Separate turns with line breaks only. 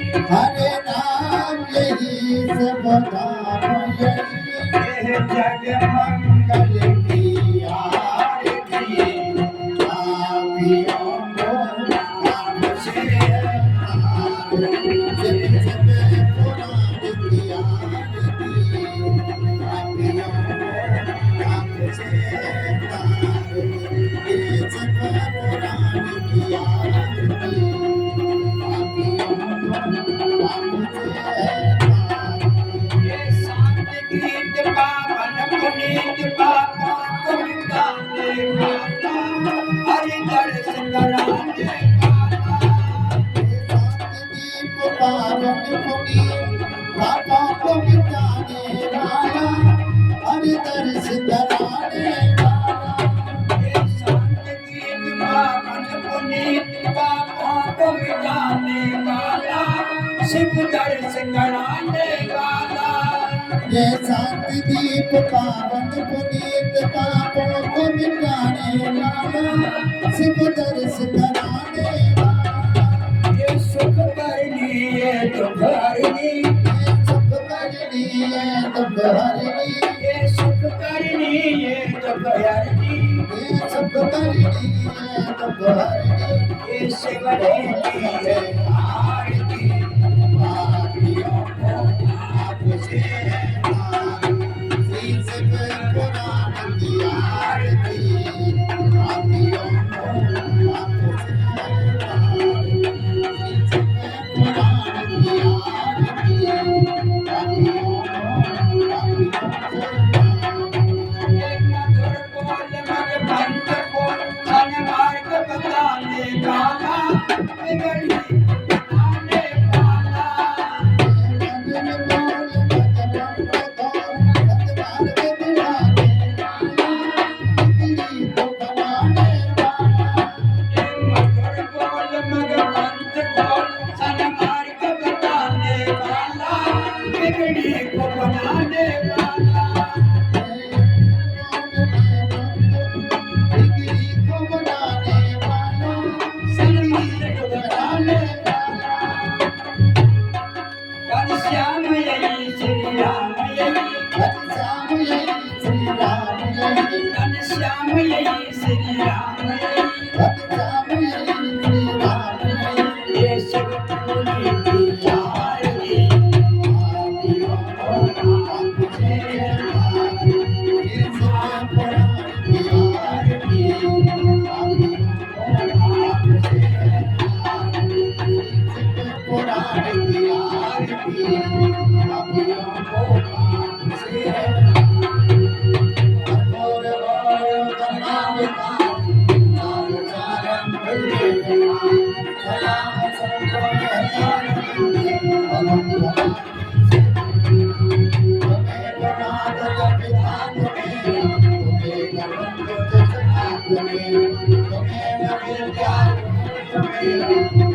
हरे नाम यही सब काम यही जग मंगल की आरती पापियों को नाम से जग जग पुराण की आरती पापियों को नाम से ये जग पुराण की आरती गीत पावन पुनीत बाबा को मिटाने वाला हरि दर्श कराने दीप पावन पुनीत बाबा को मिटाने वाला हरि दर्श कराने वाला शांत गीत पावन पुनीत बाबा को मिटाने वाला शिव दर्श कराने वाला ये शांति दीप पावन पुनीत पापों को मिटाने वाला शिव दर्श कराने वाला ये सुख करनी ये दुख हरनी ये सुख करनी ये दुख हरनी ये सुख करनी ये दुख हरनी ये सुख करनी ये दुख हरनी ये शिव की है आरती पापियों को आपसे Thank you.